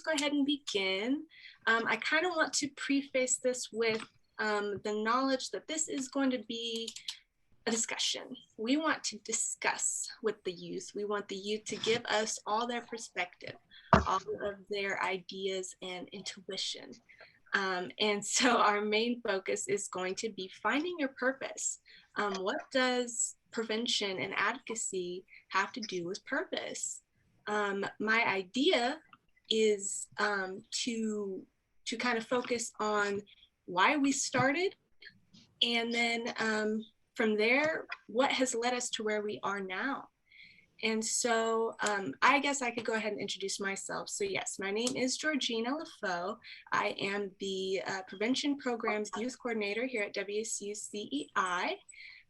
go ahead and begin. I kind of want to preface this with the knowledge that this is going to be a discussion. We want to discuss with the youth. We want the youth to give us all their perspective, all of their ideas and intuition. And so our main focus is going to be finding your purpose. What does prevention and advocacy have to do with purpose? My idea is to kind of focus on why we started, and then from there, what has led us to where we are now. And so I guess I could go ahead and introduce myself. So yes, my name is Georgina LaFaux. I am the Prevention Programs Youth Coordinator here at WSU CEI.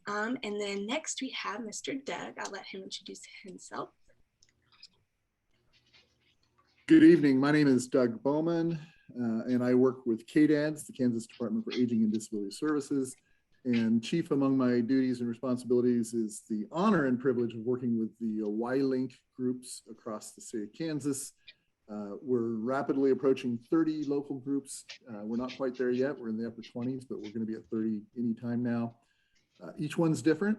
And then next we have Mr. Doug. I'll let him introduce himself. Good evening. My name is Doug Bowman, and I work with KDADS, the Kansas Department for Aging and Disability Services. And chief among my duties and responsibilities is the honor and privilege of working with the Y-Link groups across the state of Kansas. We're rapidly approaching 30 local groups. We're not quite there yet. We're in the upper 20s, but we're going to be at 30 anytime now. Each one's different.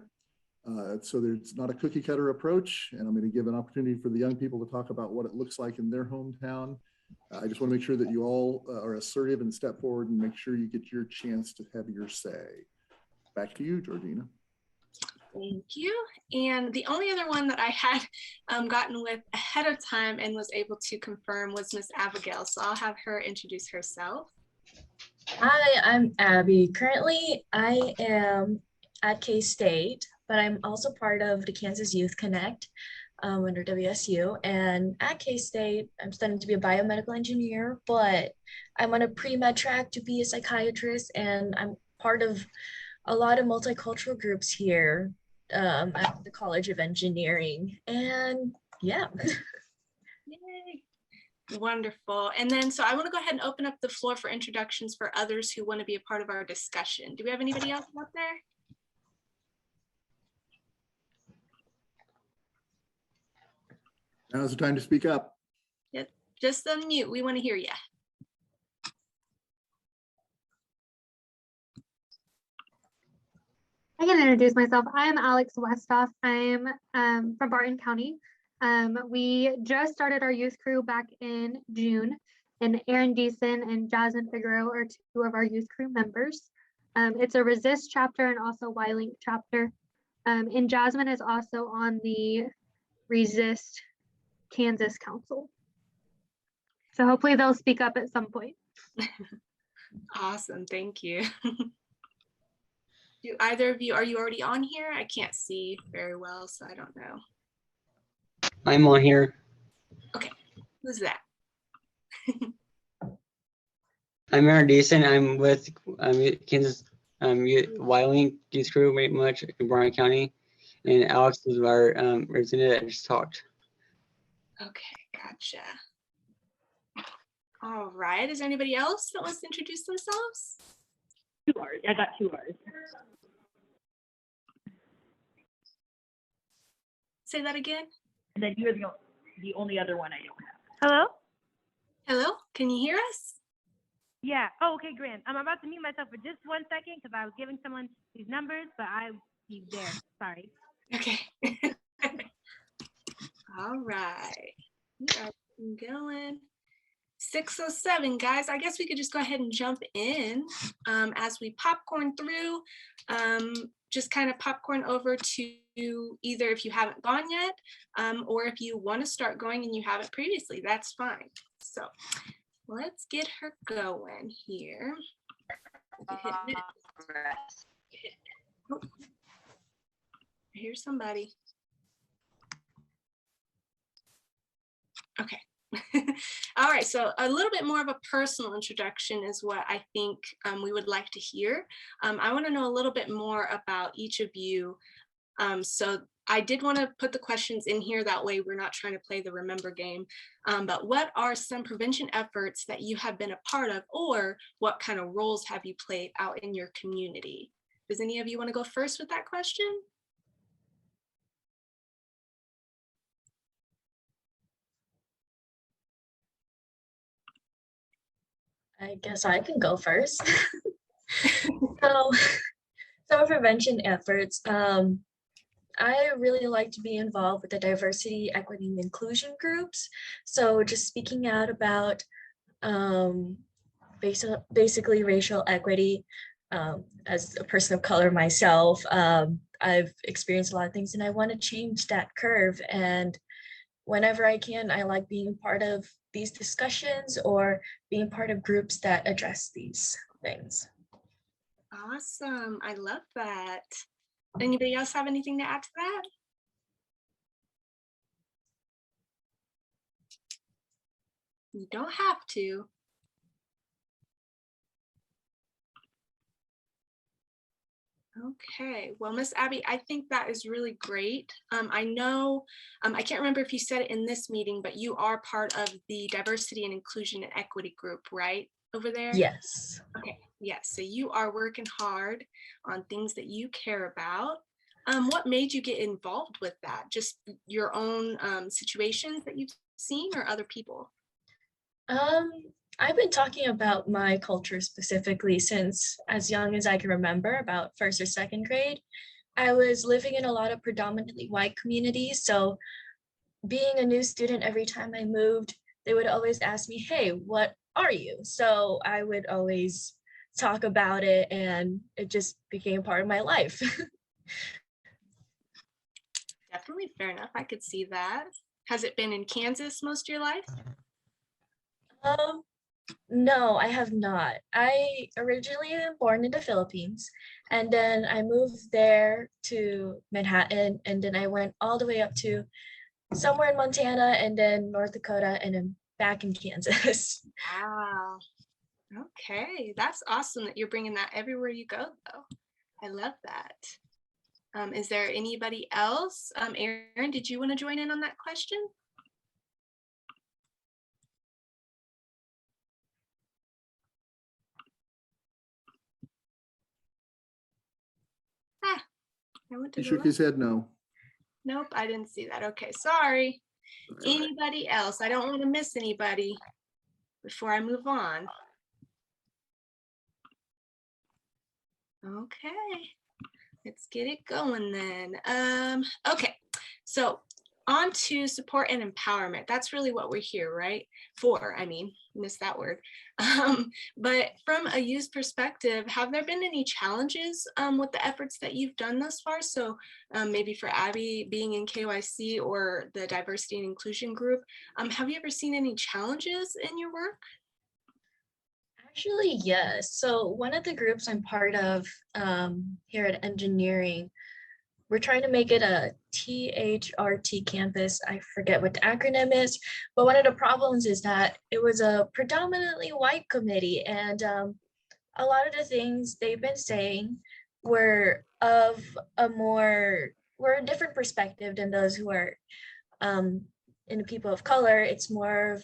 So there's not a cookie cutter approach, and I'm going to give an opportunity for the young people to talk about what it looks like in their hometown. I just want to make sure that you all are assertive and step forward and make sure you get your chance to have your say. Back to you, Georgina. Thank you. And the only other one that I had gotten with ahead of time and was able to confirm was Miss Abigail. So I'll have her introduce herself. Hi, I'm Abby. Currently, I am at K-State, but I'm also part of the Kansas Youth Connect under WSU. And at K-State, I'm studying to be a biomedical engineer, but I'm on a pre-med track to be a psychiatrist, and I'm part of a lot of multicultural groups here at the College of Engineering. And yeah. Yay. Wonderful. And then, so I want to go ahead and open up the floor for introductions for others who want to be a part of our discussion. Do we have anybody else out there? Now's the time to speak up. Yep. Just unmute. We want to hear you. I can introduce myself. I'm Alex Westhoff. I'm from Barton County. We just started our youth crew back in June, and Aaron Deason and Jasmine Figueroa are two of our youth crew members. It's a Resist chapter and also Y-Link chapter. And Jasmine is also on the Resist Kansas Council. So hopefully they'll speak up at some point. Awesome, thank you. Do either of you, are you already on here? I can't see very well, so I don't know. I'm on here. Okay, who's that? I'm Aaron Deason. I'm with Kansas Y-Link Youth Crew, very much in Bryan County. And Alex is our representative that just talked. Okay, gotcha. All right, is there anybody else that wants to introduce themselves? 2 R's. I got 2 R's. Say that again. And then you're the only other one I don't have. Hello? Hello, can you hear us? Yeah. Oh, okay, great. I'm about to mute myself for just 1 second because I was giving someone these numbers, but he's there. Sorry. Okay. All right. We are going. 6:07, guys. I guess we could just go ahead and jump in as we popcorn through. Just kind of popcorn over to either if you haven't gone yet, or if you want to start going and you haven't previously, that's fine. So let's get her going here. Oh, here's somebody. Okay. All right, so a little bit more of a personal introduction is what I think we would like to hear. I want to know a little bit more about each of you. So I did want to put the questions in here, that way we're not trying to play the remember game. But what are some prevention efforts that you have been a part of, or what kind of roles have you played out in your community? Does any of you want to go first with that question? I guess I can go first. So, summer prevention efforts. I really like to be involved with the diversity, equity, and inclusion groups. So just speaking out about basically racial equity. As a person of color myself, I've experienced a lot of things and I want to change that curve. And whenever I can, I like being part of these discussions or being part of groups that address these things. Awesome. I love that. Anybody else have anything to add to that? You don't have to. Okay, well, Miss Abby, I think that is really great. I know, I can't remember if you said it in this meeting, but you are part of the diversity and inclusion and equity group, right? Over there? Yes. Okay, yes, so you are working hard on things that you care about. What made you get involved with that? Just your own situations that you've seen or other people? I've been talking about my culture specifically since as young as I can remember, about first or second grade. I was living in a lot of predominantly white communities. So being a new student, every time I moved, they would always ask me, hey, what are you? So I would always talk about it and it just became part of my life. Definitely, fair enough. I could see that. Has it been in Kansas most of your life? No, I have not. I originally am born in the Philippines, and then I moved there to Manhattan, and then I went all the way up to somewhere in Montana, and then North Dakota, and then back in Kansas. Wow. Okay, that's awesome that you're bringing that everywhere you go, though. I love that. Is there anybody else? Aaron, did you want to join in on that question? Ah, I went to He the shook left. his head no. Nope, I didn't see that. Okay, sorry. Anybody else? I don't want to miss anybody before I move on. Okay, let's get it going then. Okay, so on to support and empowerment. That's really what we're here, right? For, I mean, missed that word. But from a youth perspective, have there been any challenges with the efforts that you've done thus far? So maybe for Abby being in KYC or the diversity and inclusion group, have you ever seen any challenges in your work? Actually, yes. So one of the groups I'm part of here at engineering, we're trying to make it a THRT campus. I forget what the acronym is, but one of the problems is that it was a predominantly white committee, and a lot of the things they've been saying were of were a different perspective than those who are in the people of color. It's more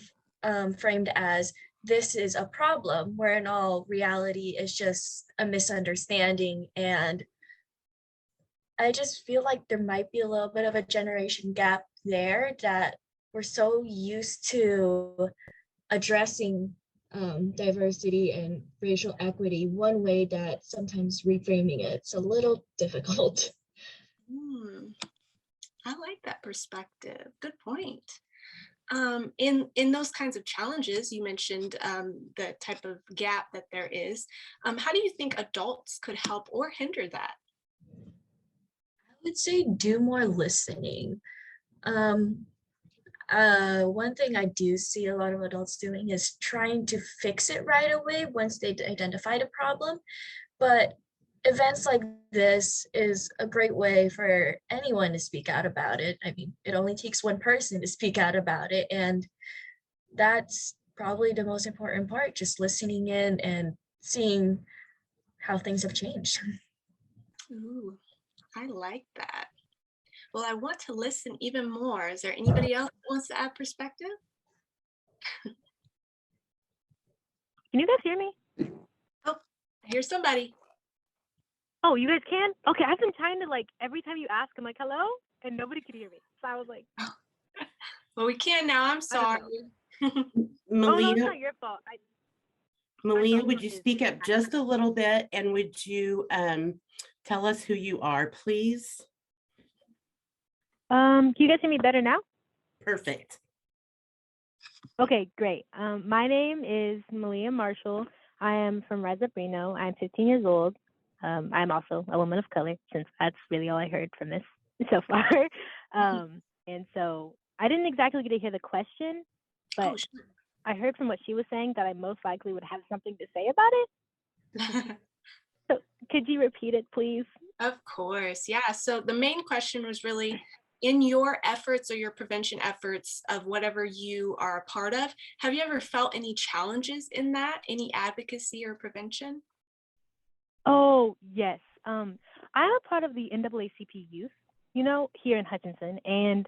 framed as this is a problem, where in all reality is just a misunderstanding. And I just feel like there might be a little bit of a generation gap there, that we're so used to addressing diversity and racial equity one way that sometimes reframing it's a little difficult. I like that perspective. Good point. In those kinds of challenges, you mentioned the type of gap that there is. How do you think adults could help or hinder that? I would say do more listening. One thing I do see a lot of adults doing is trying to fix it right away once they identify the problem. But events like this is a great way for anyone to speak out about it. I mean, it only takes one person to speak out about it. And that's probably the most important part, just listening in and seeing how things have changed. Ooh, I like that. Well, I want to listen even more. Is there anybody else that wants to add perspective? Can you guys hear me? Oh, I hear somebody. Oh, you guys can? Okay, I've been trying to, like, every time you ask, I'm like, hello? And nobody could hear me. So I was like, Well, we can now. I'm sorry. oh, no, it's not your fault. Malia, would you speak up just a little bit, and would you tell us who you are, please? Can you guys hear me better now? Perfect. Okay, great. My name is Malia Marshall. I am from Rise Up Reno. I'm 15 years old. I'm also a woman of color, since that's really all I heard from this so far. And so I didn't exactly get to hear the question, but sure. I heard from what she was saying that I most likely would have something to say about it. So could you repeat it, please? Of course. Yeah. So the main question was really, in your efforts or your prevention efforts of whatever you are a part of, have you ever felt any challenges in that, any advocacy or prevention? Oh, yes. I'm a part of the NAACP youth, here in Hutchinson, and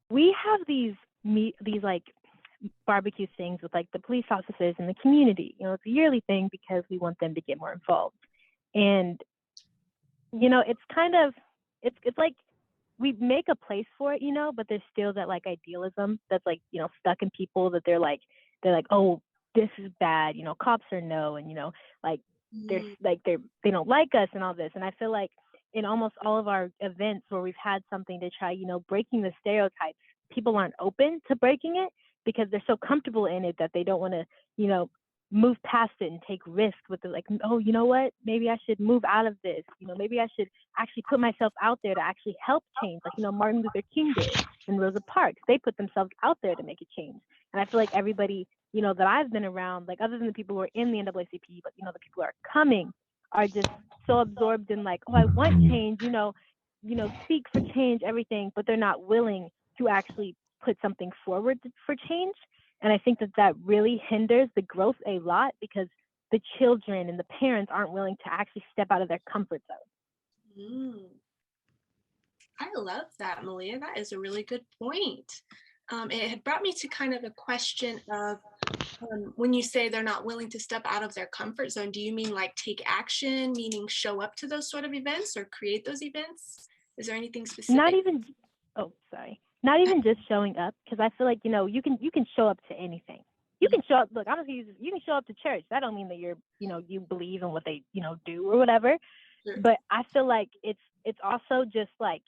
we have these like barbecue things with like the police officers in the community. It's a yearly thing because we want them to get more involved. And it's kind of it's like we make a place for it, but there's still that like idealism that's like, stuck in people, that they're like, oh, this is bad, cops are no, and like they don't like us and all this. And I feel like in almost all of our events where we've had something to try, breaking the stereotypes, people aren't open to breaking it because they're so comfortable in it that they don't want to, move past it and take risks with it. Like, oh, you know what? Maybe I should move out of this. Maybe I should actually put myself out there to actually help change. Like, Martin Luther King did and Rosa Parks. They put themselves out there to make a change. And I feel like everybody, that I've been around, like other than the people who are in the NAACP, but, the people who are coming are just so absorbed in like, oh, I want change, speak for change, everything, but they're not willing to actually put something forward for change. And I think that really hinders the growth a lot because the children and the parents aren't willing to actually step out of their comfort zone. I love that, Malia. That is a really good point. It had brought me to kind of a question of when you say they're not willing to step out of their comfort zone, do you mean like take action, meaning show up to those sort of events or create those events? Is there anything specific? Not even just showing up, because I feel like, you can show up to anything. You can show up, look, honestly, you can show up to church. That don't mean that you're, you believe in what they, do or whatever. Sure. But I feel like it's also just like,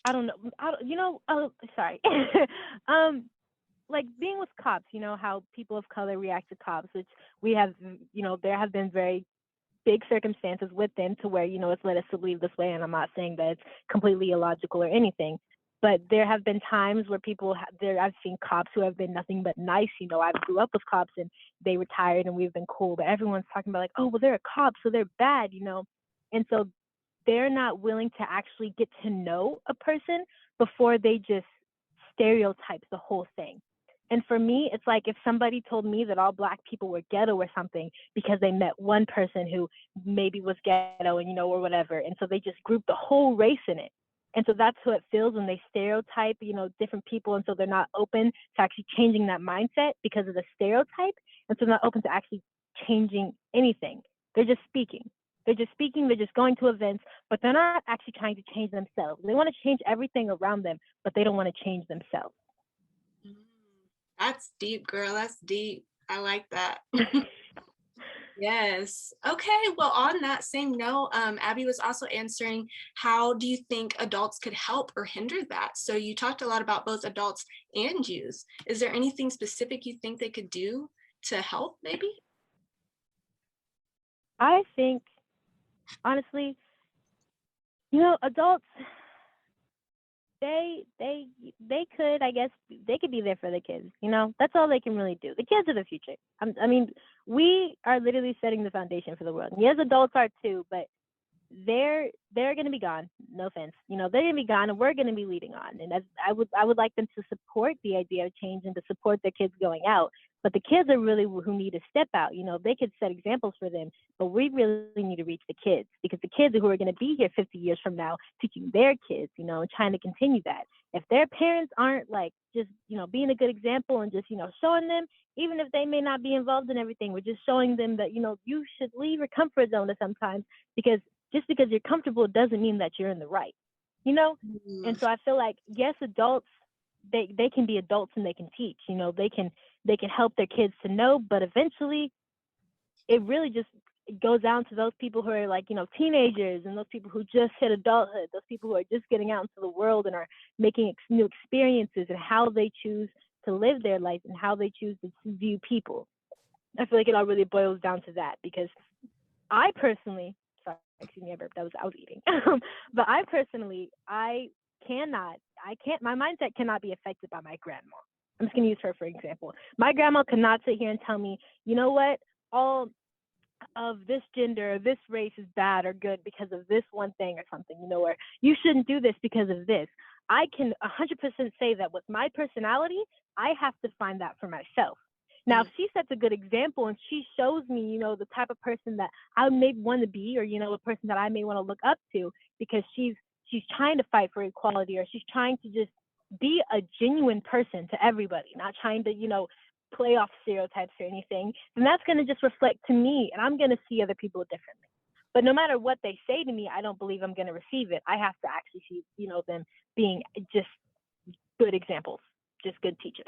I don't know, sorry. Like being with cops, how people of color react to cops, which we have, there have been very big circumstances with them to where, it's led us to believe this way. And I'm not saying that it's completely illogical or anything, but there have been times where I've seen cops who have been nothing but nice. I grew up with cops and they retired and we've been cool, but everyone's talking about like, oh, well, they're a cop, so they're bad, And so they're not willing to actually get to know a person before they just stereotype the whole thing. And for me, it's like if somebody told me that all Black people were ghetto or something because they met one person who maybe was ghetto and, or whatever. And so they just grouped the whole race in it. And so that's how it feels when they stereotype, different people. And so they're not open to actually changing that mindset because of the stereotype. And so they're not open to actually changing anything. They're just speaking. They're just going to events, but they're not actually trying to change themselves. They want to change everything around them, but they don't want to change themselves. That's deep, girl. That's deep. I like that. Yes. Okay. Well, on that same note, Abby was also answering, how do you think adults could help or hinder that? So you talked a lot about both adults and youth. Is there anything specific you think they could do to help, maybe? I think, honestly, adults, they could, I guess, they could be there for the kids. That's all they can really do. The kids are the future. I mean, we are literally setting the foundation for the world. And yes, adults are too, but they're going to be gone. No offense. They're going to be gone, and we're going to be leading on. And I would like them to support the idea of change and to support their kids going out. But the kids are really who need to step out. They could set examples for them, but we really need to reach the kids, because the kids who are going to be here 50 years from now, teaching their kids, and trying to continue that. If their parents aren't like just, being a good example and just, showing them, even if they may not be involved in everything, we're just showing them that, you should leave your comfort zone sometimes, because just because you're comfortable doesn't mean that you're in the right, And so I feel like, yes, adults, they can be adults and they can teach, they can they can help their kids to know, but eventually it really just goes down to those people who are like, teenagers, and those people who just hit adulthood, those people who are just getting out into the world and are making new experiences, and how they choose to live their life and how they choose to view people. I feel like it all really boils down to that, because I personally, sorry, excuse me, I burped, I was eating. But I personally, my mindset cannot be affected by my grandma. I'm just gonna use her for example. My grandma could not sit here and tell me, you know what, all of this gender or this race is bad or good because of this one thing or something, or you shouldn't do this because of this. I can 100% say that with my personality, I have to find that for myself. Now, if she sets a good example and she shows me, the type of person that I may want to be, or, a person that I may want to look up to, because she's trying to fight for equality, or she's trying to just be a genuine person to everybody, not trying to, play off stereotypes or anything, then that's going to just reflect to me, and I'm going to see other people differently. But no matter what they say to me, I don't believe I'm going to receive it. I have to actually see, them being just good examples, just good teachers.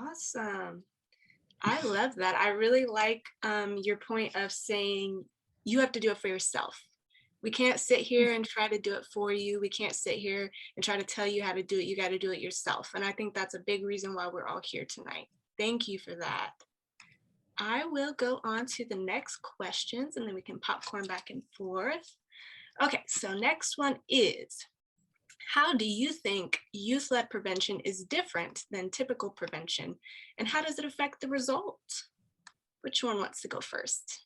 Awesome. I love that. I really like your point of saying you have to do it for yourself. We can't sit here and try to do it for you. We can't sit here and try to tell you how to do it. You got to do it yourself. And I think that's a big reason why we're all here tonight. Thank you for that. I will go on to the next questions, and then we can popcorn back and forth. Okay, so next one is, how do you think youth-led prevention is different than typical prevention, and how does it affect the result? Which one wants to go first?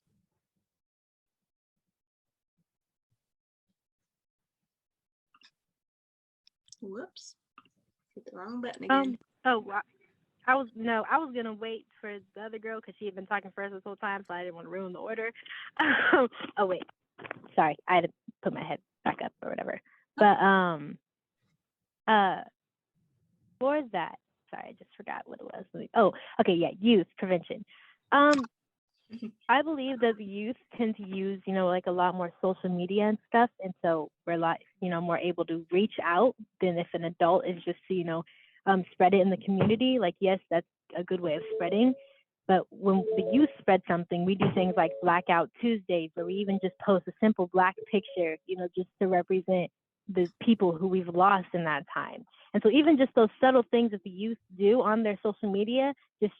Whoops, hit the wrong button again. I was gonna wait for the other girl because she had been talking first this whole time, so I didn't want to ruin the order. Oh wait, sorry, I had to put my head back up or whatever. But for that, sorry, I just forgot what it was. Oh, okay, yeah, youth prevention. I believe that the youth tend to use, like a lot more social media and stuff, and so we're like, more able to reach out than if an adult is just, spread it in the community. Like, yes, that's a good way of spreading, but when the youth spread something, we do things like Blackout Tuesdays, where we even just post a simple Black picture, just to represent the people who we've lost in that time. And so even just those subtle things that the youth do on their social media, just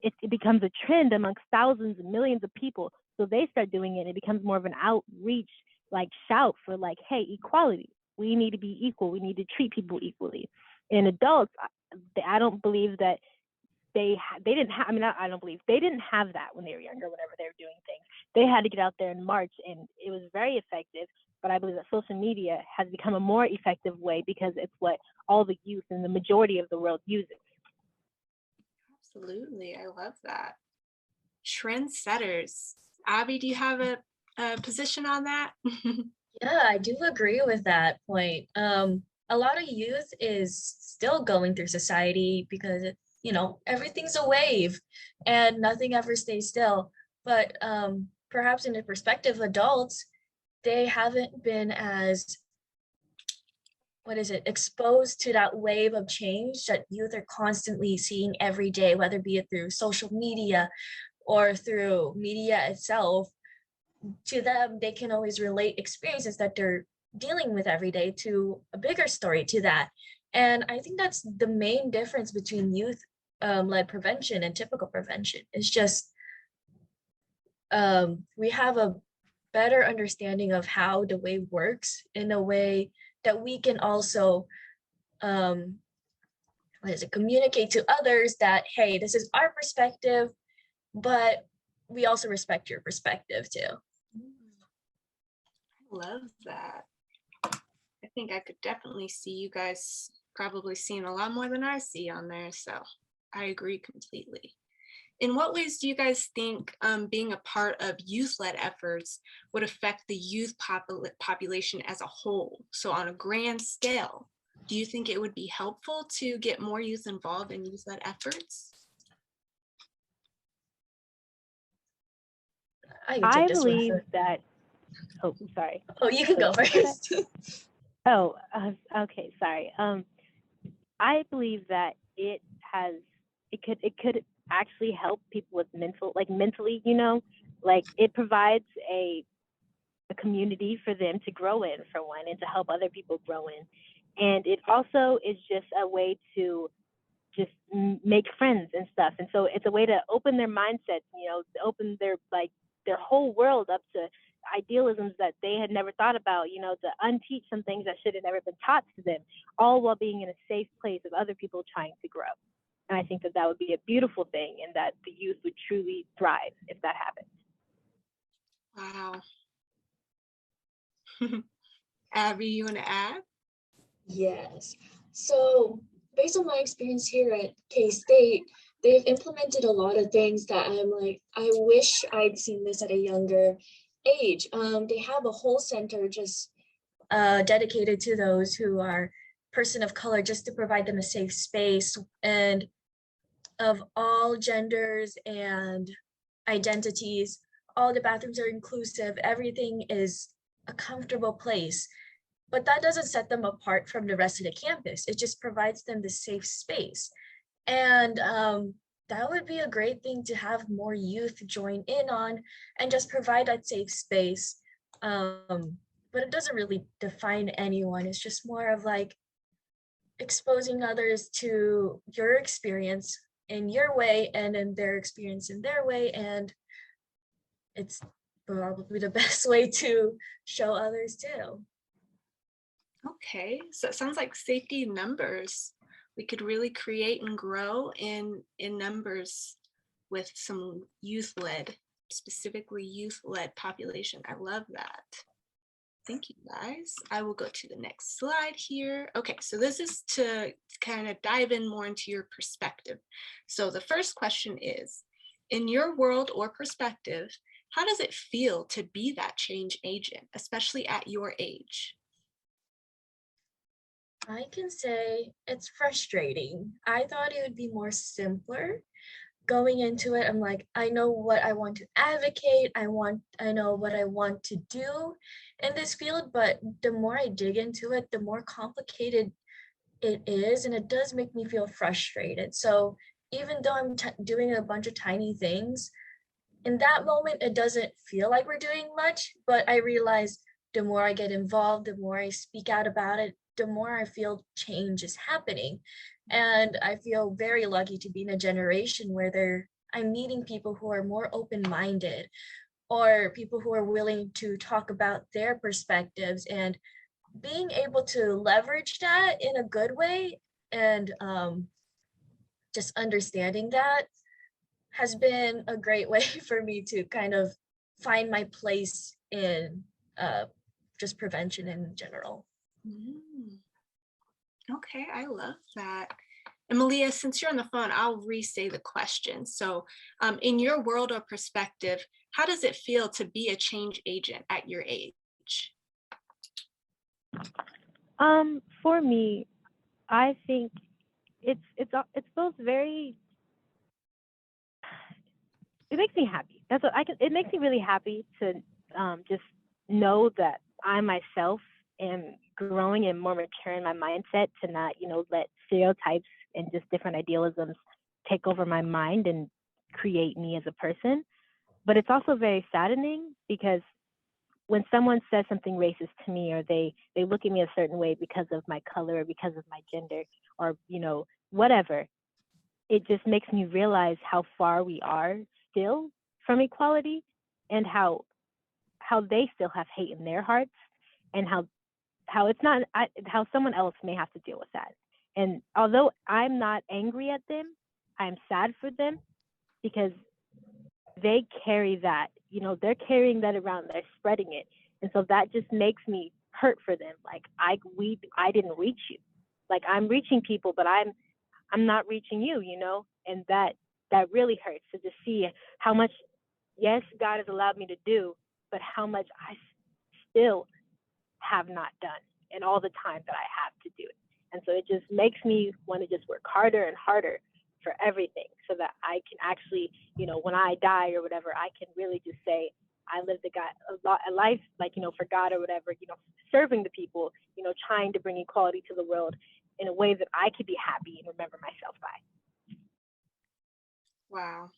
it becomes a trend amongst thousands and millions of people. So they start doing it, and it becomes more of an outreach, like shout for like, hey, equality. We need to be equal. We need to treat people equally. And adults, I don't believe that they didn't have, I don't believe they didn't have that when they were younger, whenever they were doing things. They had to get out there and march, and it was very effective. But I believe that social media has become a more effective way because it's what all the youth and the majority of the world uses. Absolutely, I love that. Trendsetters. Abby, do you have a position on that? Yeah, I do agree with that point. A lot of youth is still going through society because everything's a wave and nothing ever stays still. But perhaps in the perspective of adults, they haven't been as exposed to that wave of change that youth are constantly seeing every day, whether be it through social media or through media itself. To them, they can always relate experiences that they're dealing with every day to a bigger story to that. And I think that's the main difference between youth led prevention and typical prevention. It's just we have a better understanding of how the wave works in a way that we can also communicate to others that, hey, this is our perspective, but we also respect your perspective too. I love that. I think I could definitely see you guys probably seeing a lot more than I see on there, so I agree completely. In what ways do you guys think being a part of youth-led efforts would affect the youth population as a whole? So on a grand scale, do you think it would be helpful to get more youth involved in youth-led efforts? I believe that, oh, sorry. Oh, you can go first. Okay, sorry. I believe that it has it could actually help people with mentally, you know, like it provides a community for them to grow in, for one, and to help other people grow in. And it also is just a way to just make friends and stuff. And so it's a way to open their mindsets, you know, to open their whole world up to idealisms that they had never thought about, you know, to unteach some things that should have never been taught to them, all while being in a safe place of other people trying to grow. And I think that that would be a beautiful thing, and that the youth would truly thrive if that happened. Wow. Abby, you want to add? Yes. So based on my experience here at K-State, they've implemented a lot of things that I'm like, I wish I'd seen this at a younger age. They have a whole center just dedicated to those who are person of color, just to provide them a safe space, and of all genders and identities. All the bathrooms are inclusive. Everything is a comfortable place. But that doesn't set them apart from the rest of the campus. It just provides them the safe space. And that would be a great thing to have more youth join in on and just provide that safe space. But it doesn't really define anyone. It's just more of like exposing others to your experience in your way and in their experience in their way. And it's probably the best way to show others too. Okay, so it sounds like safety in numbers. We could really create and grow in numbers with some youth-led, specifically youth-led population. I love that. Thank you, guys. I will go to the next slide here. Okay, so this is to kind of dive in more into your perspective. So the first question is, in your world or perspective, how does it feel to be that change agent, especially at your age? I can say it's frustrating. I thought it would be more simpler. Going into it, I'm like, I know what I want to advocate. I know what I want to do in this field, but the more I dig into it, the more complicated it is, and it does make me feel frustrated. So even though I'm doing a bunch of tiny things, in that moment, it doesn't feel like we're doing much, but I realize the more I get involved, the more I speak out about it, the more I feel change is happening. And I feel very lucky to be in a generation where I'm meeting people who are more open-minded, or people who are willing to talk about their perspectives, and being able to leverage that in a good way, and just understanding that has been a great way for me to kind of find my place in just prevention in general. Okay, I love that. And Malia, since you're on the phone, I'll re-say the question. So in your world or perspective, how does it feel to be a change agent at your age? For me, I think it's both very, it makes me happy. That's what it makes me really happy to just know that I myself am growing and more mature in my mindset, to not, you know, let stereotypes and just different idealisms take over my mind and create me as a person. But it's also very saddening, because when someone says something racist to me, or they look at me a certain way because of my color or because of my gender, or, you know, whatever, it just makes me realize how far we are still from equality, and how they still have hate in their hearts, and how it's not, how someone else may have to deal with that. And although I'm not angry at them, I'm sad for them, because they carry that, you know, they're carrying that around, they're spreading it. And so that just makes me hurt for them. Like I didn't reach you. Like I'm reaching people, but I'm not reaching you, you know? And that really hurts, to just see how much, yes, God has allowed me to do, but how much I still have not done, and all the time that I have to do it. And so it just makes me want to just work harder and harder for everything, so that I can actually, you know, when I die or whatever, I can really just say, I lived a life, like, you know, for God or whatever, you know, serving the people, you know, trying to bring equality to the world in a way that I could be happy and remember myself by. Wow.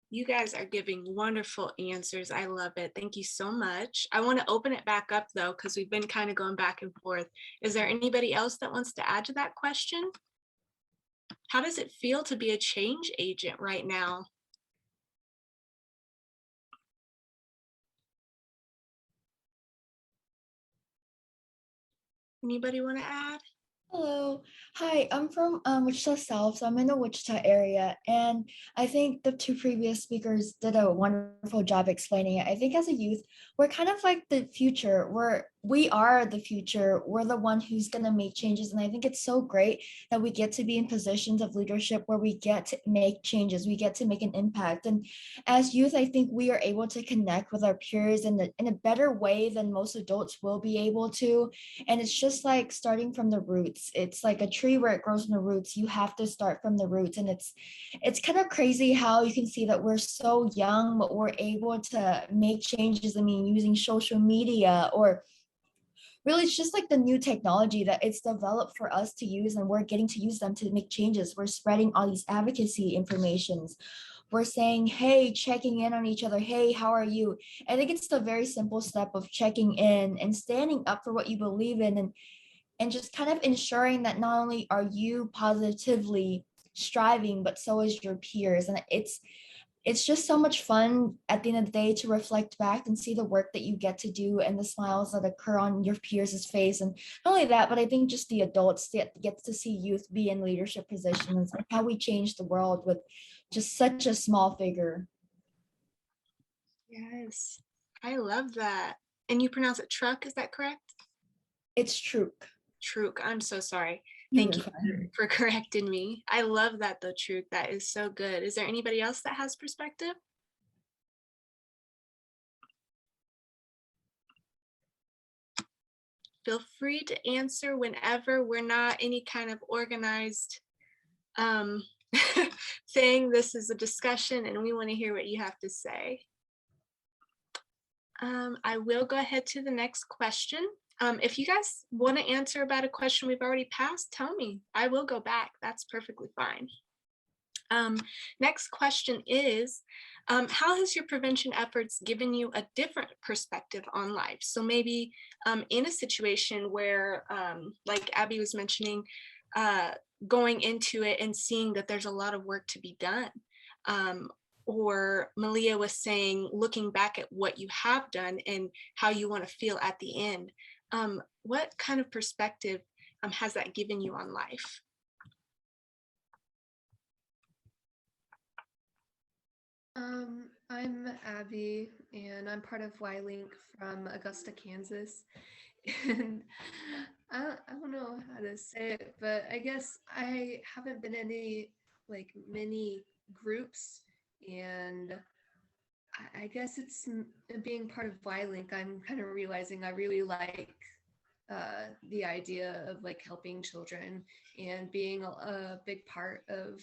You guys are giving wonderful answers. I love it. Thank you so much. I want to open it back up though, because we've been kind of going back and forth. Is there anybody else that wants to add to that question? How does it feel to be a change agent right now? Anybody want to add? Hello. Hi, I'm from Wichita South, so I'm in the Wichita area. And I think the two previous speakers did a wonderful job explaining it. I think as a youth, we're kind of like the future. We are the future. We're the one who's going to make changes. And I think it's so great that we get to be in positions of leadership where we get to make changes. We get to make an impact. And as youth, I think we are able to connect with our peers in a better way than most adults will be able to. And it's just like starting from the roots. It's like a tree where it grows from the roots. You have to start from the roots. And it's kind of crazy how you can see that we're so young, but we're able to make changes. I mean, using social media, or really it's just like the new technology that it's developed for us to use, and we're getting to use them to make changes. We're spreading all these advocacy informations. We're saying, hey, checking in on each other. Hey, how are you? I think it's the very simple step of checking in and standing up for what you believe in, and just kind of ensuring that not only are you positively striving, but so is your peers. And it's just so much fun at the end of the day to reflect back and see the work that you get to do and the smiles that occur on your peers' face. And not only that, but I think just the adults get to see youth be in leadership positions and how we change the world with just such a small figure. Yes, I love that. And you pronounce it truck, is that correct? It's true. Truk. I'm so sorry. You're Thank you fine. for correcting me. I love that though, Truk. That is so good. Is there anybody else that has perspective? Feel free to answer whenever. We're not any kind of organized thing. This is a discussion and we want to hear what you have to say. I will go ahead to the next question. If you guys want to answer about a question we've already passed, tell me. I will go back. That's perfectly fine. Next question is, how has your prevention efforts given you a different perspective on life? So maybe in a situation where, like Abby was mentioning, going into it and seeing that there's a lot of work to be done. Or Malia was saying, looking back at what you have done and how you want to feel at the end. What kind of perspective has that given you on life? I'm Abby, and I'm part of Y-Link from Augusta, Kansas. And I don't know how to say it, but I guess I haven't been in any like many groups, and I guess it's being part of Y-Link. I'm kind of realizing I really like the idea of like helping children and being a big part of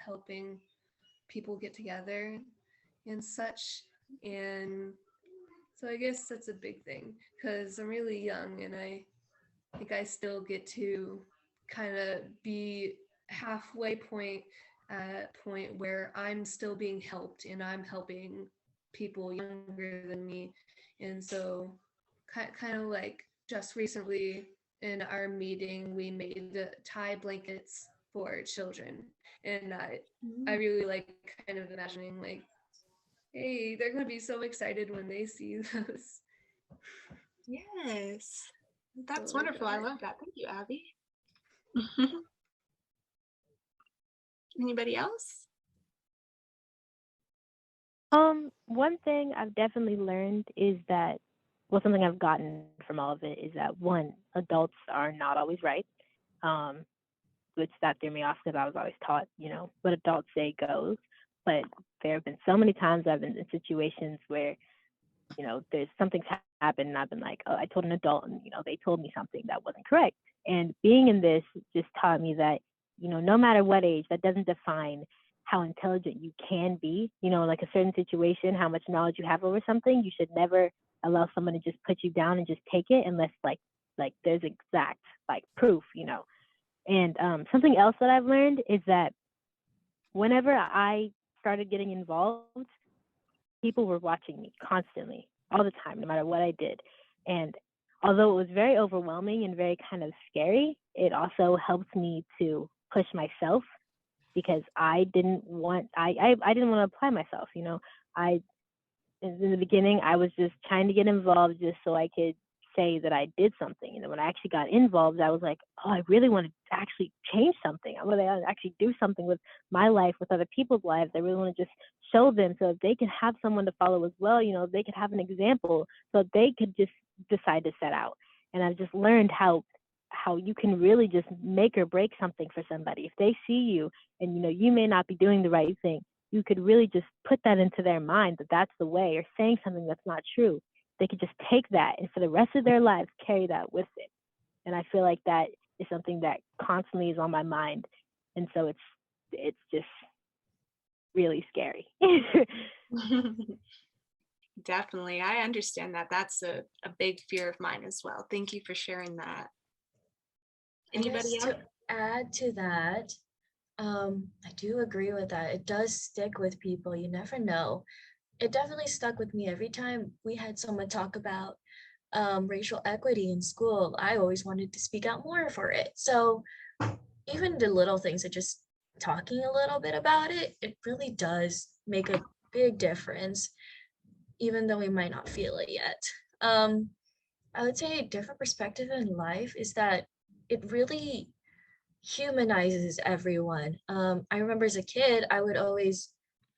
helping people get together and such. And so I guess that's a big thing because I'm really young and I think I still get to kind of be halfway point where I'm still being helped and I'm helping people younger than me. And so kind of like just recently in our meeting, we made tie blankets for children. And I really like kind of imagining like, hey, they're going to be so excited when they see those. Yes, that's Oh my wonderful. I God. love that. Thank you, Abby. Anybody else? One thing I've definitely learned is that, well, something I've gotten from all of it is that, one, adults are not always right. Which that threw me off because I was always taught, what adults say goes. But there have been so many times I've been in situations where, there's something's happened and I've been like, oh, I told an adult and, they told me something that wasn't correct. And being in this just taught me that, no matter what age, that doesn't define how intelligent you can be. Like a certain situation, how much knowledge you have over something, you should never allow someone to just put you down and just take it unless like there's exact proof, And something else that I've learned is that whenever I started getting involved, people were watching me constantly, all the time, no matter what I did. And although it was very overwhelming and very kind of scary, it also helped me to push myself, because I didn't want to apply myself. I in the beginning I was just trying to get involved just so I could say that I did something. When I actually got involved, I was like, oh, I really want to actually change something. I want to actually do something with my life, with other people's lives. I really want to just show them, so that they can have someone to follow as well. They could have an example, so they could just decide to set out. And I've just learned how you can really just make or break something for somebody. If they see you and you may not be doing the right thing, you could really just put that into their mind that that's the way, or saying something that's not true. They could just take that and for the rest of their lives carry that with it. And I feel like that is something that constantly is on my mind. And so it's just really scary. Definitely. I understand that. That's a big fear of mine as well. Thank you for sharing that. Anybody else? To add to that, I do agree with that. It does stick with people. You never know. It definitely stuck with me every time we had someone talk about racial equity in school. I always wanted to speak out more for it. So even the little things of just talking a little bit about it, it really does make a big difference, even though we might not feel it yet. I would say a different perspective in life is that it really humanizes everyone. I remember as a kid, I would always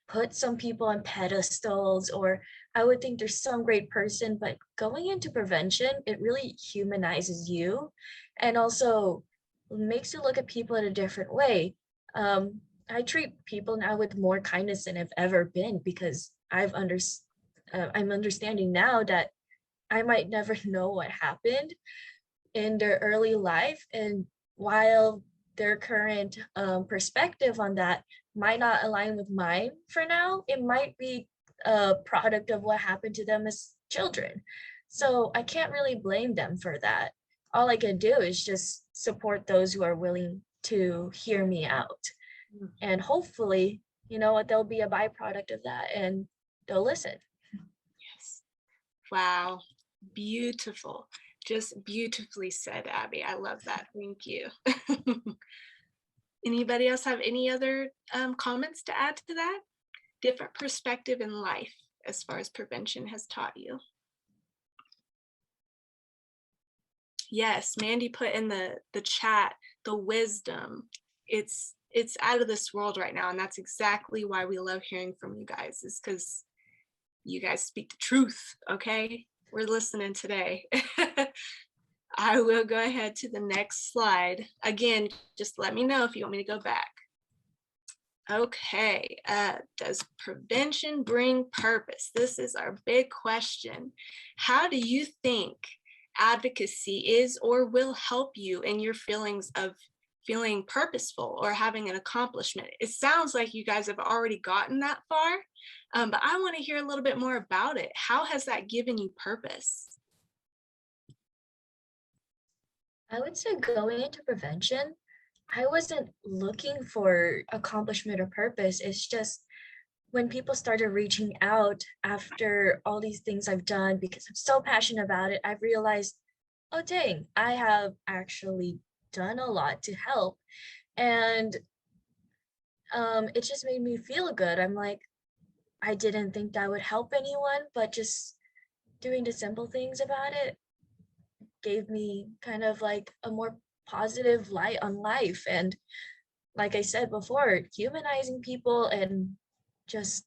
put some people on pedestals, or I would think there's some great person, but going into prevention, it really humanizes you and also makes you look at people in a different way. I treat people now with more kindness than I've ever been, because I'm understanding now that I might never know what happened in their early life, and while their current perspective on that might not align with mine for now, it might be a product of what happened to them as children. So I can't really blame them for that. All I can do is just support those who are willing to hear me out. And hopefully, there'll be a byproduct of that and they'll listen. Yes. Wow. Beautiful. Just beautifully said, Abby. I love that. Thank you. Anybody else have any other comments to add to that? Different perspective in life as far as prevention has taught you. Yes, Mandy put in the chat, the wisdom. It's out of this world right now. And that's exactly why we love hearing from you guys, is because you guys speak the truth, okay? We're listening today. I will go ahead to the next slide. Again, just let me know if you want me to go back. Okay, does prevention bring purpose? This is our big question. How do you think advocacy is or will help you in your feelings of feeling purposeful or having an accomplishment? It sounds like you guys have already gotten that far, but I want to hear a little bit more about it. How has that given you purpose? I would say going into prevention, I wasn't looking for accomplishment or purpose. It's just when people started reaching out after all these things I've done, because I'm so passionate about it, I've realized, oh dang, I have actually done a lot to help. And it just made me feel good. I'm like, I didn't think that would help anyone, but just doing the simple things about it gave me kind of like a more positive light on life. And like I said before, humanizing people and just,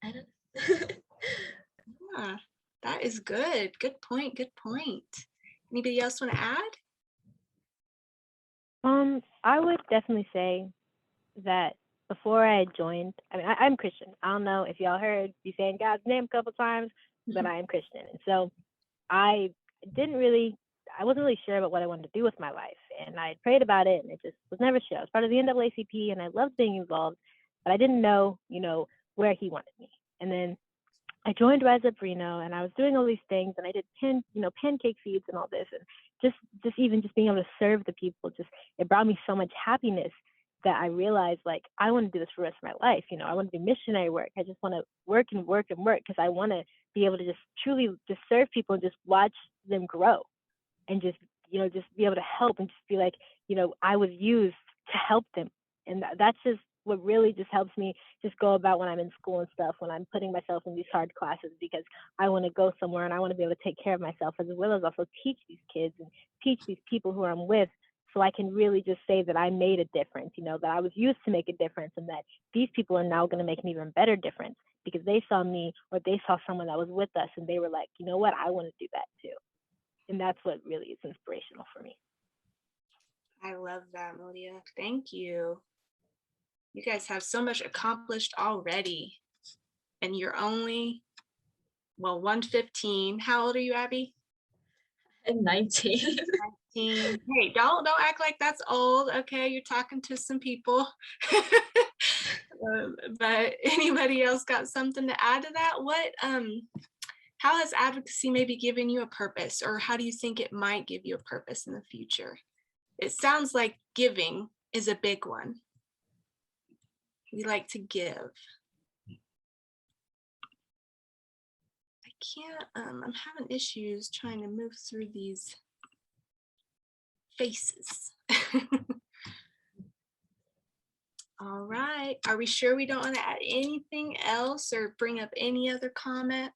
I don't Yeah, that is good. Good point. Good point. Anybody else want to add? I would definitely say that before I joined, I'm Christian. I don't know if y'all heard me saying God's name a couple times, but I am Christian. And so I wasn't really sure about what I wanted to do with my life. And I prayed about it and it just was never sure. I was part of the NAACP and I loved being involved, but I didn't know, where he wanted me. And then I joined Rise Up Reno and I was doing all these things and I did pancake feeds and all this, and just being able to serve the people, it brought me so much happiness that I realized, like, I want to do this for the rest of my life. You know, I want to do missionary work. I just want to work and work and work because I want to be able to just truly just serve people and just watch them grow and just, you know, just be able to help and just be like, you know, I was used to help them. And that's just what really just helps me just go about when I'm in school and stuff, when I'm putting myself in these hard classes, because I want to go somewhere and I want to be able to take care of myself, as well as also teach these kids and teach these people who I'm with, so I can really just say that I made a difference, you know, that I was used to make a difference, and that these people are now going to make an even better difference because they saw me, or they saw someone that was with us and they were like, you know what, I want to do that too. And that's what really is inspirational for me. I love that, Malia. Thank you. You guys have so much accomplished already. And you're only, well, 115. How old are you, Abby? I'm 19. 19. Hey, don't act like that's old. Okay, you're talking to some people. But anybody else got something to add to that? How has advocacy maybe given you a purpose, or how do you think it might give you a purpose in the future? It sounds like giving is a big one. We like to give. I can't, I'm having issues trying to move through these faces. All right, are we sure we don't want to add anything else or bring up any other comments?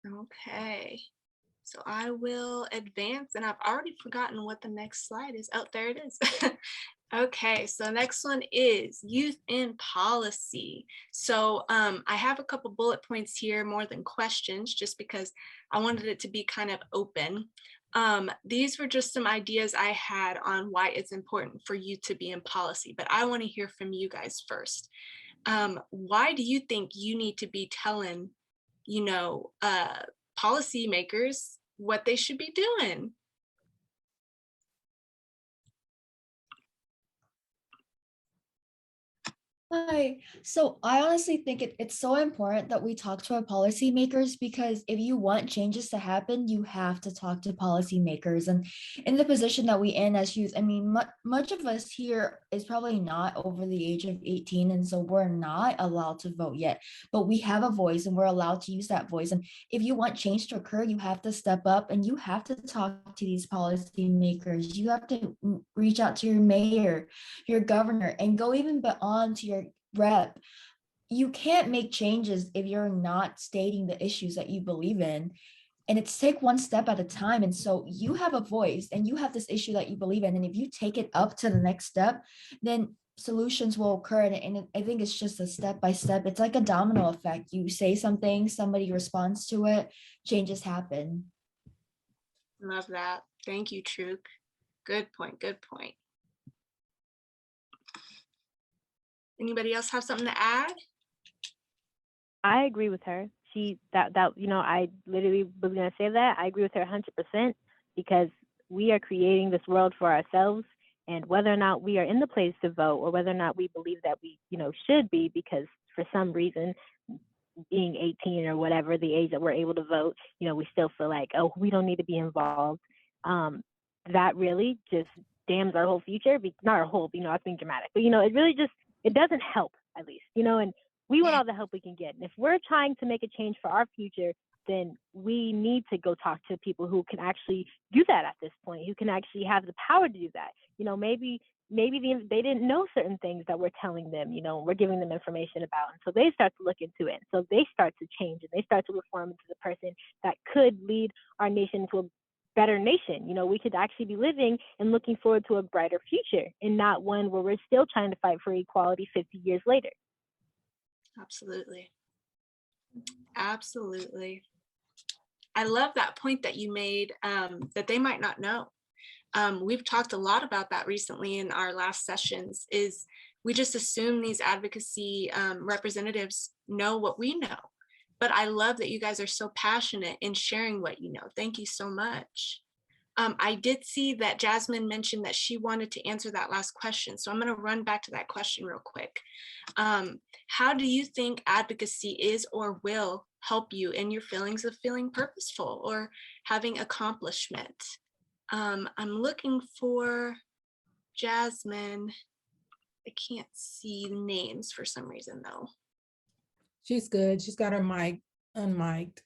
Okay, so I will advance, and I've already forgotten what the next slide is. Oh, there it is. Okay, so next one is youth in policy. So I have a couple bullet points here, more than questions, just because I wanted it to be kind of open. These were just some ideas I had on why it's important for you to be in policy, but I want to hear from you guys first. Why do you think you need to be telling, you know, policymakers what they should be doing? Hi. So I honestly think it's so important that we talk to our policymakers, because if you want changes to happen, you have to talk to policymakers. And in the position that we in as youth, I mean, much of us here is probably not over the age of 18, and so we're not allowed to vote yet, but we have a voice and we're allowed to use that voice. And if you want change to occur, you have to step up and you have to talk to these policymakers. You have to reach out to your mayor, your governor, and go even beyond to your rep. You can't make changes if you're not stating the issues that you believe in, and it's take one step at a time. And so you have a voice and you have this issue that you believe in, and if you take it up to the next step, then solutions will occur. And I think it's just a step by step. It's like a domino effect. You say something, somebody responds to it, changes happen. Love that. Thank you, Truk. Good point, good point. Anybody else have something to add? I agree with her. That you know, I literally was gonna say that. I agree with her 100%, because we are creating this world for ourselves, and whether or not we are in the place to vote, or whether or not we believe that we, you know, should be, because for some reason, being 18 or whatever the age that we're able to vote, you know, we still feel like, oh, we don't need to be involved. That really just damns our whole future. Not our whole, you know, that's being dramatic, but you know, it really just, it doesn't help, at least, you know, and we want all the help we can get. And if we're trying to make a change for our future, then we need to go talk to people who can actually do that at this point, who can actually have the power to do that. You know, maybe they didn't know certain things that we're telling them, you know, we're giving them information about. And so they start to look into it. So they start to change and they start to reform into the person that could lead our nation to a better nation. You know, we could actually be living and looking forward to a brighter future, and not one where we're still trying to fight for equality 50 years later. Absolutely. Absolutely. I love that point that you made, that they might not know. We've talked a lot about that recently in our last sessions, is we just assume these advocacy representatives know what we know. But I love that you guys are so passionate in sharing what you know. Thank you so much. I did see that Jasmine mentioned that she wanted to answer that last question. So I'm going to run back to that question real quick. How do you think advocacy is or will help you in your feelings of feeling purposeful or having accomplishment? I'm looking for Jasmine. I can't see the names for some reason though. She's good. She's got her mic unmiked.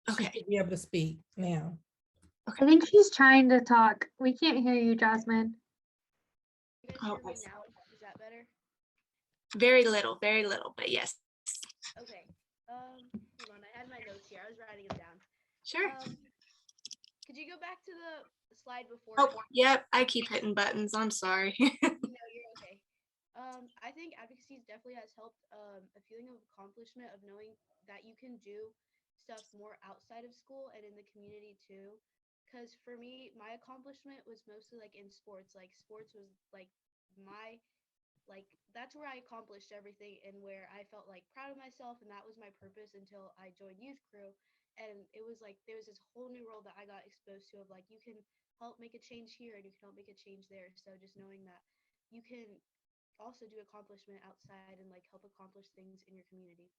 She Okay. should be able to speak now. I think she's trying to talk. We can't hear you, Jasmine. You guys Oh, hear me I see. now? Is that better? Very little, but yes. Okay. Hold on. I had my notes here. I was writing them down. Sure. Could you go back to the slide before? Oh, yep. I keep hitting buttons. I'm sorry. No, you're okay. I think advocacy definitely has helped a feeling of accomplishment of knowing that you can do stuff more outside of school and in the community too. Because for me, my accomplishment was mostly like in sports. Like sports was like that's where I accomplished everything and where I felt like proud of myself, and that was my purpose until I joined youth crew. And it was like there was this whole new world that I got exposed to of like you can help make a change here and you can help make a change there. So just knowing that you can also do accomplishment outside and like help accomplish things in your community.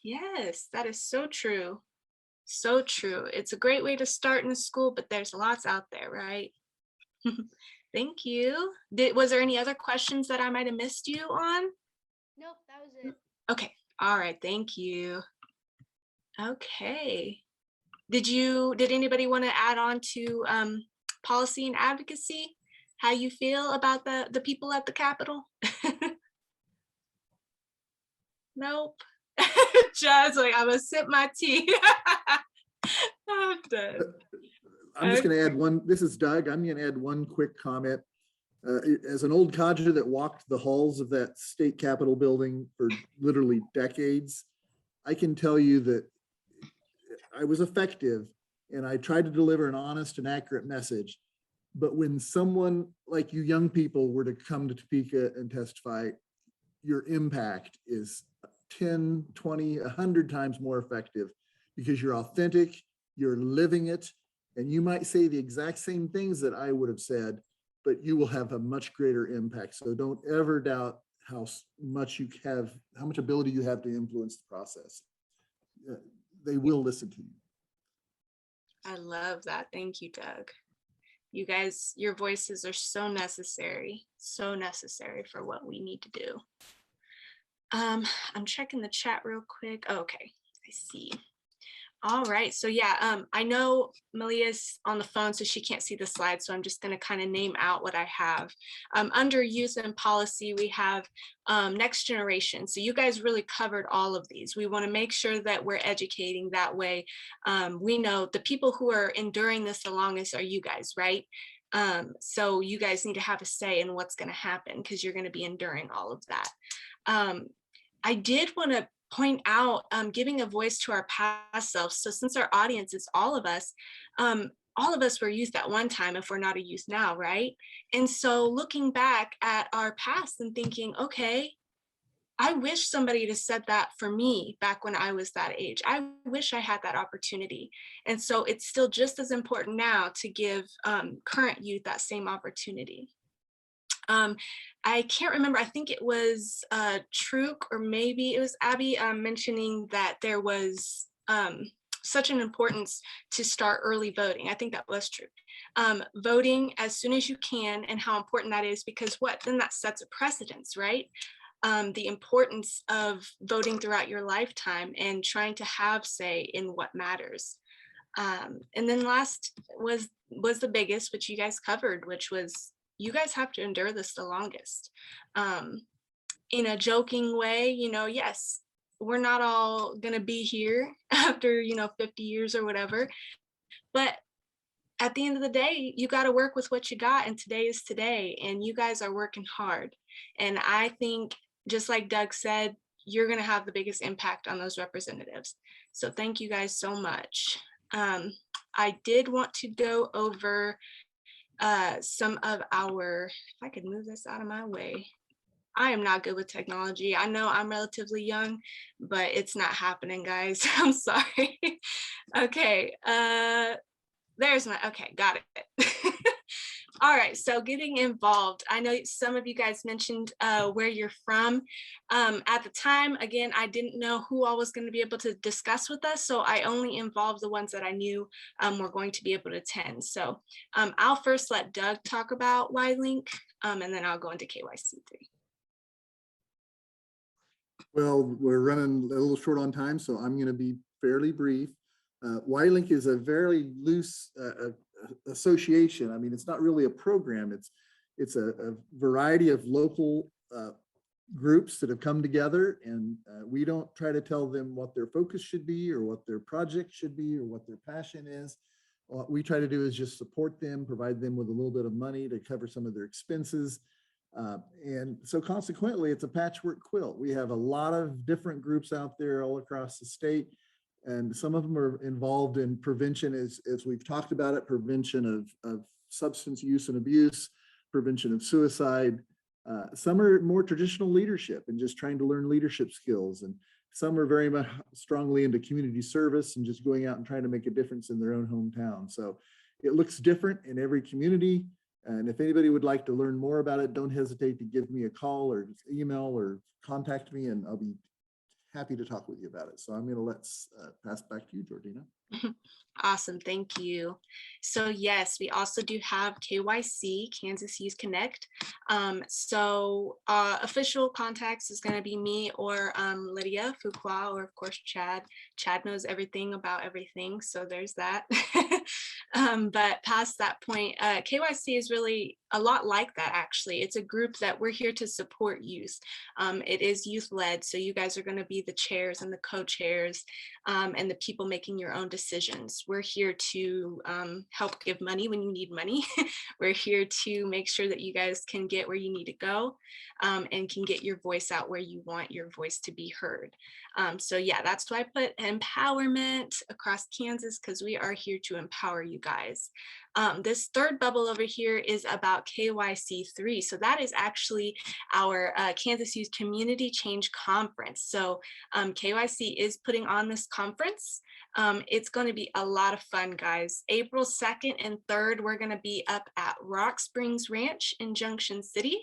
Yes, that is so true. So true. It's a great way to start in the school, but there's lots out there, right? Thank you. Was there any other questions that I might have missed you on? Nope, that was it. Okay. All right. Thank you. Okay. Did anybody want to add on to policy and advocacy? How you feel about the people at the Capitol? Nope. Just like I'm gonna sip my tea. I'm done. I'm just going to add one. This is Doug. I'm going to add one quick comment. As an old codger that walked the halls of that state capitol building for literally decades, I can tell you that I was effective and I tried to deliver an honest and accurate message. But when someone like you young people were to come to Topeka and testify, your impact is 10, 20, 100 times more effective because you're authentic, you're living it, and you might say the exact same things that I would have said, but you will have a much greater impact. So don't ever doubt how much ability you have to influence the process. They will listen to you. I love that. Thank you, Doug. You guys, your voices are so necessary for what we need to do. I'm checking the chat real quick. Oh, okay, I see. All right, so yeah, I know Malia's on the phone, so she can't see the slide, so I'm just gonna kind of name out what I have. Under youth and policy, we have next generation. So you guys really covered all of these. We wanna make sure that we're educating that way. We know the people who are enduring this the longest are you guys, right? So you guys need to have a say in what's gonna happen because you're gonna be enduring all of that. I did wanna point out giving a voice to our past selves. So since our audience is all of us were youth at one time if we're not a youth now, right? And so looking back at our past and thinking, okay, I wish somebody had said that for me back when I was that age. I wish I had that opportunity. And so it's still just as important now to give current youth that same opportunity. I can't remember, I think it was Truk or maybe it was Abby mentioning that there was such an importance to start early voting. I think that was true. Voting as soon as you can and how important that is because then that sets a precedence, right? The importance of voting throughout your lifetime and trying to have say in what matters. And then last was the biggest, which you guys covered, which was you guys have to endure this the longest. In a joking way, yes, we're not all gonna be here after, 50 years or whatever, but at the end of the day, you gotta work with what you got and today is today and you guys are working hard. And I think, just like Doug said, you're gonna have the biggest impact on those representatives. So thank you guys so much. I did want to go over some of our, if I could move this out of my way. I am not good with technology. I know I'm relatively young, but it's not happening, guys. I'm sorry. Okay, okay, got it. All right, so getting involved. I know some of you guys mentioned where you're from. At the time, again, I didn't know who all was going to be able to discuss with us, so I only involved the ones that I knew were going to be able to attend. So I'll first let Doug talk about Y-Link, and then I'll go into KYC3. Well, we're running a little short on time, so I'm going to be fairly brief. Y-Link is a very loose association. I mean, it's not really a program. It's a variety of local groups that have come together, and we don't try to tell them what their focus should be or what their project should be or what their passion is. What we try to do is just support them, provide them with a little bit of money to cover some of their expenses. And so consequently, it's a patchwork quilt. We have a lot of different groups out there all across the state, and some of them are involved in prevention, as we've talked about it, prevention of substance use and abuse, prevention of suicide. Some are more traditional leadership and just trying to learn leadership skills. And some are very much strongly into community service and just going out and trying to make a difference in their own hometown. So it looks different in every community. And if anybody would like to learn more about it, don't hesitate to give me a call or email or contact me, and I'll be happy to talk with you about it. So I'm going to pass back to you, Georgina. Awesome, thank you. So yes, we also do have KYC, Kansas Youth Connect. Official contacts is going to be me or Lydia Fuqua, or of course Chad. Chad knows everything about everything, so there's that. But past that point, KYC is really a lot like that, actually. It's a group that we're here to support youth. It is youth-led, so you guys are going to be the chairs and the co-chairs and the people making your own decisions. We're here to help give money when you need money. We're here to make sure that you guys can get where you need to go and can get your voice out where you want your voice to be heard. So yeah, that's why I put empowerment across Kansas, because we are here to empower you guys. This third bubble over here is about KYC3. So that is actually our Kansas Youth Community Change Conference. So KYC is putting on this conference. It's going to be a lot of fun, guys. April 2nd and 3rd, we're going to be up at Rock Springs Ranch in Junction City,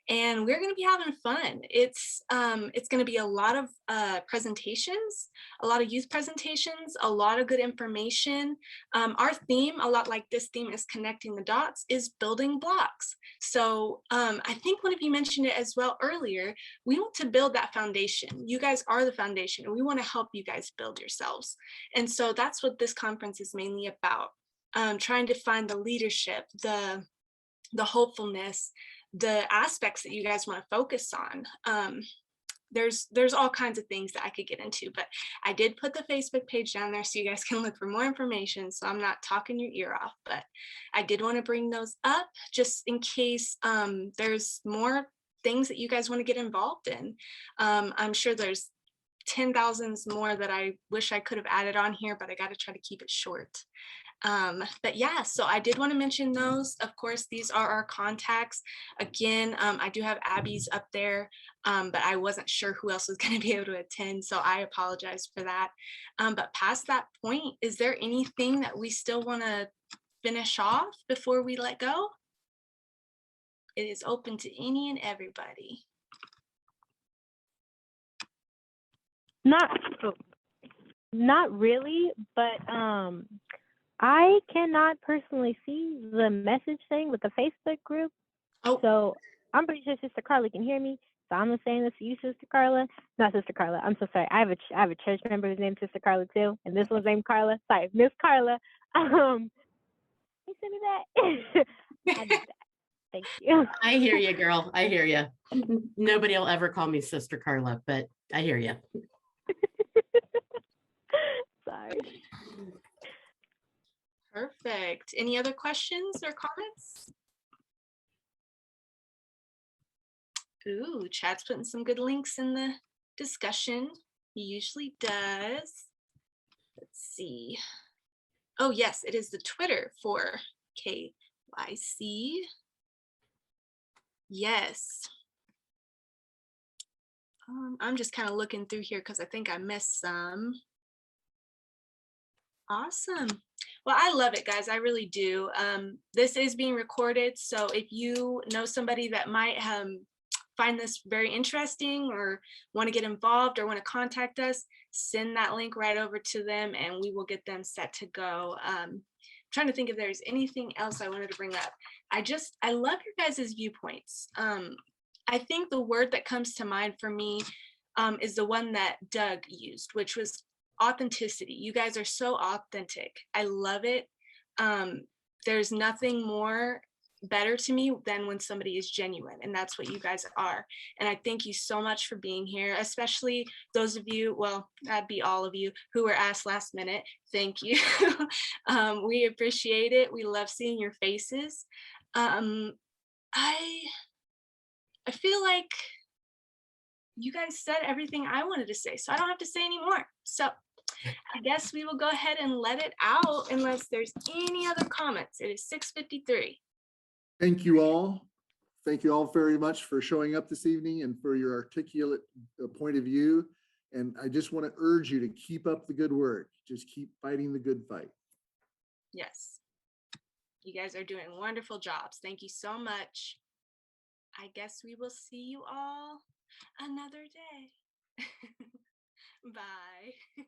and we're going to be having fun. It's going to be a lot of presentations, a lot of youth presentations, a lot of good information. Our theme, a lot like this theme is connecting the dots, is building blocks. So I think one of you mentioned it as well earlier. We want to build that foundation. You guys are the foundation, and we want to help you guys build yourselves. And so that's what this conference is mainly about. Trying to find the leadership, the hopefulness, the aspects that you guys want to focus on. There's all kinds of things that I could get into, but I did put the Facebook page down there so you guys can look for more information. So I'm not talking your ear off, but I did want to bring those up just in case there's more things that you guys want to get involved in. I'm sure there's 10,000s more that I wish I could have added on here, but I got to try to keep it short. But yeah, so I did want to mention those. Of course, these are our contacts. Again, I do have Abby's up there, but I wasn't sure who else was going to be able to attend, so I apologize for that. But past that point, is there anything that we still want to finish off before we let go? It is open to any and everybody. Not really, but I cannot personally see the message thing with the Facebook group. Oh. So I'm pretty sure Sister Carla can hear me. So I'm gonna say this to you, Sister Carla. Not Sister Carla. I'm so sorry. I have a church member who's named Sister Carla too, and this one's named Carla. Sorry, Miss Carla. You send me that. I need that. Thank you. I hear you, girl. I hear you. Nobody will ever call me Sister Carla, but I hear you. Sorry. Perfect. Any other questions or comments? Ooh, Chad's putting some good links in the discussion. He usually does. Let's see. Oh, yes, it is the Twitter for KYC. Yes. I'm just kind of looking through here because I think I missed some. Awesome. Well, I love it, guys. I really do. This is being recorded, so if you know somebody that might find this very interesting or want to get involved or want to contact us, send that link right over to them and we will get them set to go. Trying to think if there's anything else I wanted to bring up. I love your guys' viewpoints. I think the word that comes to mind for me is the one that Doug used, which was authenticity. You guys are so authentic. I love it. There's nothing more better to me than when somebody is genuine, and that's what you guys are. And I thank you so much for being here, especially those of you, well, that'd be all of you who were asked last minute. Thank you. We appreciate it. We love seeing your faces. I feel like you guys said everything I wanted to say, so I don't have to say any more. So I guess we will go ahead and let it out unless there's any other comments. It is 6:53. Thank you all. Thank you all very much for showing up this evening and for your articulate point of view. And I just want to urge you to keep up the good work. Just keep fighting the good fight. Yes. You guys are doing wonderful jobs. Thank you so much. I guess we will see you all another day. Bye.